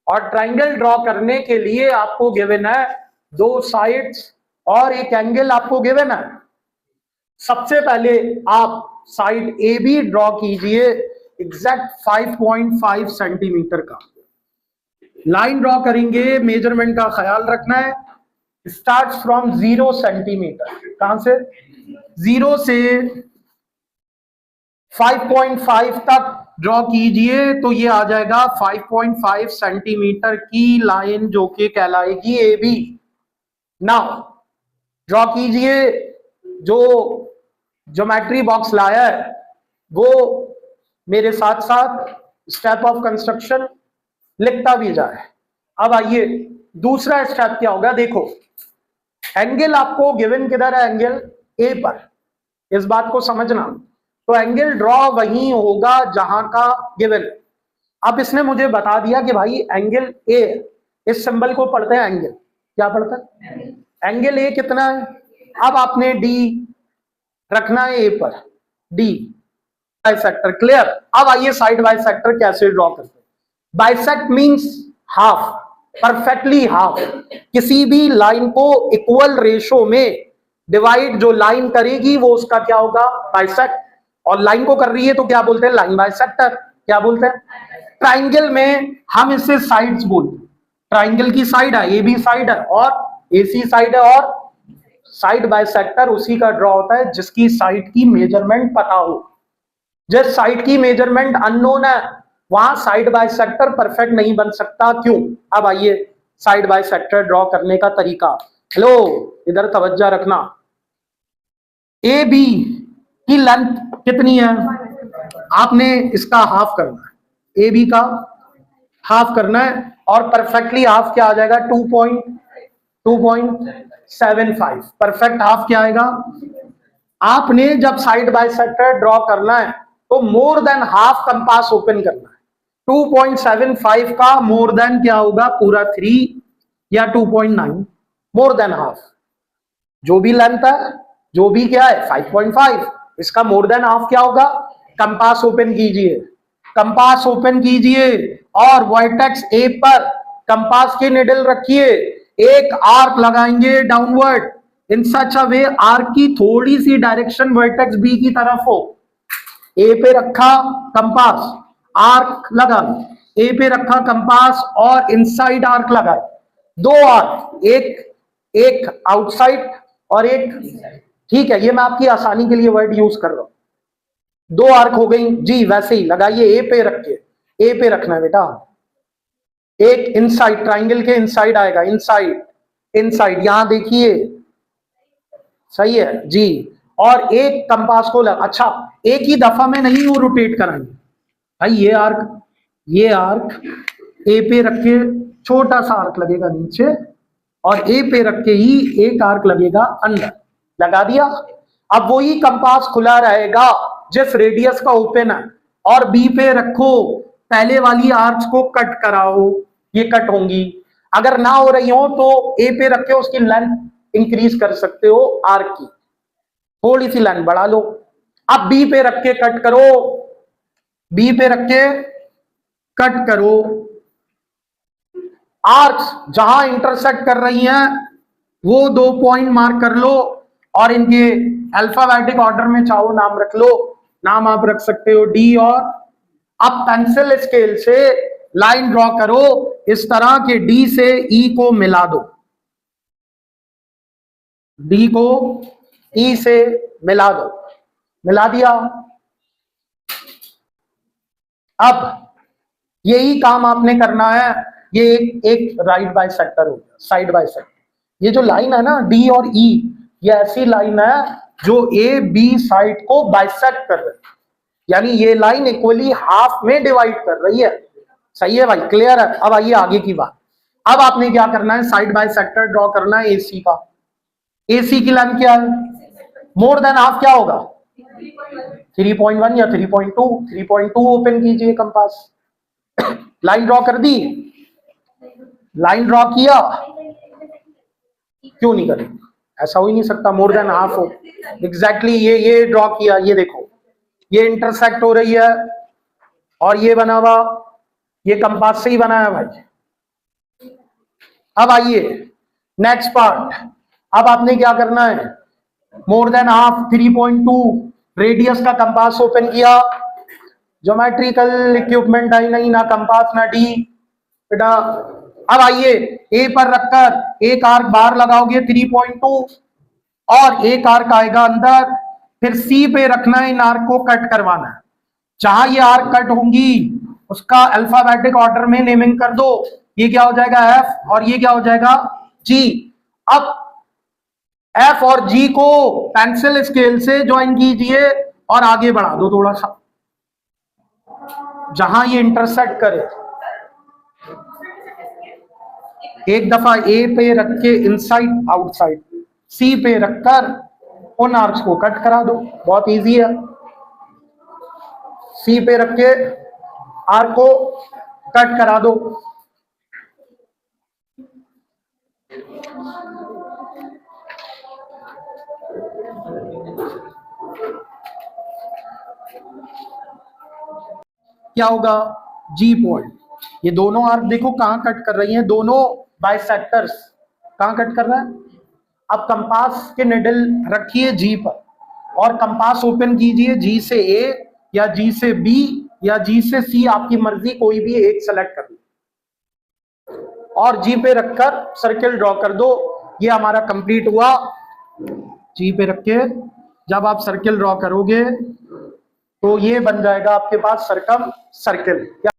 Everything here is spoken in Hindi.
और ट्राइंगल ड्रॉ करने के लिए आपको गिवन है 2 साइड्स और एक एंगल आपको गिवन है। सबसे पहले आप साइड ए बी ड्रॉ कीजिए एग्जैक्ट 5.5 सेंटीमीटर का लाइन ड्रॉ करेंगे। मेजरमेंट का ख्याल रखना है। स्टार्ट फ्रॉम 0 सेंटीमीटर, कहां से 0 से 5.5 तक ड्रॉ कीजिए तो ये आ जाएगा 5.5 सेंटीमीटर की लाइन जो कि कहलाएगी ए बी। नाउ ड्रॉ कीजिए। जो ज्योमेट्री बॉक्स लाया है वो मेरे साथ साथ स्टेप ऑफ कंस्ट्रक्शन लिखता भी जाए। अब आइए दूसरा स्टेप क्या होगा। देखो एंगल आपको गिवन किधर है, एंगल ए पर, इस बात को समझना। तो एंगल ड्रॉ वहीं होगा जहां का गिवन। अब इसने मुझे बता दिया कि भाई एंगल ए, इस सिंबल को पढ़ते हैं एंगल, क्या पढ़ता है एंगल ए कितना है। अब आपने डी रखना है ए पर, डी बाइसेक्टर, क्लियर। अब आइए साइड बाइसेक्टर कैसे ड्रॉ करते हैं। Bisect means half, perfectly half. किसी भी लाइन को इक्वल रेशो में डिवाइड जो लाइन करेगी वो उसका क्या होगा, बाइसेक्ट। और लाइन को कर रही है तो क्या बोलते हैं, लाइन बाइसेक्टर। क्या बोलते हैं, ट्राइंगल में हम इसे साइड्स बोलते हैं। ट्राइंगल की साइड है, ए बी साइड है और ए सी साइड है, और साइड बाइसेक्टर उसी का ड्रॉ होता है जिसकी साइड की मेजरमेंट पता हो। जिस साइड की मेजरमेंट अननोन है वहां साइड बाइसेक्टर परफेक्ट नहीं बन सकता। क्यों, अब आइए साइड बाइसेक्टर ड्रॉ करने का तरीका। हेलो, इधर तवज्जो रखना। ए बी की लेंथ कितनी है, आपने इसका हाफ करना है, ए बी का हाफ करना है। और परफेक्टली हाफ क्या आ जाएगा, 2.75। परफेक्ट हाफ क्या आएगा। आपने जब साइड बाइसेक्टर ड्रॉ करना है तो more than half compass open करना है। 2.75 का मोर देन क्या होगा, पूरा 3 या 2.9, मोर देन हाफ। जो भी लेंथ है, जो भी क्या है 5.5, इसका मोर देन हाफ क्या होगा। कंपास ओपन कीजिए, कंपास ओपन कीजिए और वर्टेक्स ए पर कंपास की निडल रखिए। एक आर्क लगाएंगे downward in such a way, arc की थोड़ी सी डायरेक्शन वर्टेक्स बी की तरफ हो। ए पे रखा कंपास, आर्क लगा, ए पे रखा कंपास और इनसाइड आर्क लगाए। 2 आर्क, एक आउटसाइड और एक, ठीक है, ये मैं आपकी आसानी के लिए वर्ड यूज कर रहा हूं। 2 आर्क हो गई जी, वैसे ही लगाइए, ए पे रखिए, ए पे रखना है बेटा। एक इनसाइड, ट्राइंगल के इनसाइड आएगा, इनसाइड, इनसाइड, यहां देखिए, सही है जी। और एक कंपास को अच्छा, एक ही दफा में नहीं वो रोटेट कराएंगे भाई। ये आर्क ए पे रख के छोटा सा आर्क लगेगा नीचे, और ए पे रख के ही एक आर्क लगेगा अंदर, लगा दिया। अब वही कंपास खुला रहेगा जिस रेडियस का ओपन है, और बी पे रखो, पहले वाली आर्क्स को कट कराओ, ये कट होंगी। अगर ना हो रही हो तो ए पे रख के उसकी लेंथ इंक्रीज कर सकते हो, आर्क की थोड़ी सी लेंथ बढ़ा लो। अब बी पे रख के कट करो, बी पे रख के कट करो। आर्क्स जहां इंटरसेक्ट कर रही हैं वो 2 पॉइंट मार्क कर लो, और इनके अल्फाबेटिक ऑर्डर में चाहो नाम रख लो। नाम आप रख सकते हो डी और। अब पेंसिल स्केल से लाइन ड्रॉ करो इस तरह के, डी से ई को मिला दो, डी को ई से मिला दो, मिला दिया। अब यही काम आपने करना है। ये एक राइट बाइसेक्टर हो गया, साइड बाइसेक्टर। ये जो लाइन है ना डी और ई, ये ऐसी लाइन है जो ए बी साइड को बाइसेक्ट कर रही है, यानी ये लाइन इक्वली हाफ में डिवाइड कर रही है। सही है भाई, क्लियर है। अब आइए आगे की बात। अब आपने क्या करना है, साइड बाइसेक्टर ड्रॉ करना है एसी का। एसी की लेंथ क्या है, मोर देन हाफ क्या होगा, 3.1 या 3.2। 3.2 ओपन कीजिए कंपास, लाइन ड्रॉ कर दी, लाइन ड्रॉ किया, क्यों नहीं करें, ऐसा हो ही नहीं सकता, मोर देन हाफ हो। एग्जैक्टली ये ड्रॉ किया, ये देखो ये इंटरसेक्ट हो रही है और ये बना हुआ, ये कंपास से ही बना है भाई, अब आइए नेक्स्ट पार्ट। अब आपने क्या करना है, मोर देन हाफ 3.2 रेडियस का कंपास ओपन किया। ज्योमेट्रिकल इक्विपमेंट आई नहीं, ना कंपास ना डी बेटा। अब आइए ए पर रखकर एक आर्क बाहर लगाओगे 3.2 और एक आर्क आएगा अंदर, फिर सी पे रखना है, इन आर्क को कट करवाना है। जहां ये आर्क कट होंगी उसका अल्फाबेटिक ऑर्डर में नेमिंग कर दो। ये क्या हो जाएगा एफ और ये क्या हो जाएगा जी। अब एफ और जी को पेंसिल स्केल से ज्वाइन कीजिए और आगे बढ़ा दो थोड़ा सा, जहां ये इंटरसेक्ट करे। एक दफा ए पे रख के इनसाइड आउटसाइड, सी पे रखकर उन आर्क्स को कट करा दो। बहुत इजी है। सी पे रख के आर्क को कट करा दो। क्या होगा जी पॉइंट। ये दोनों आर्क देखो कहां कट कर रही हैं, दोनों बाइसेक्टर्स कहां कट कर रहा है। अब कंपास के निडल रखिए जी पर और कंपास ओपन कीजिए जी से ए या जी से बी या जी से सी, आपकी मर्जी, कोई भी एक सेलेक्ट कर लो और जी पे रखकर सर्किल ड्रॉ कर दो। ये हमारा कंप्लीट हुआ। जी पे रख के जब आप सर्किल ड्रॉ करोगे तो ये बन जाएगा आपके पास सर्कम सर्किल।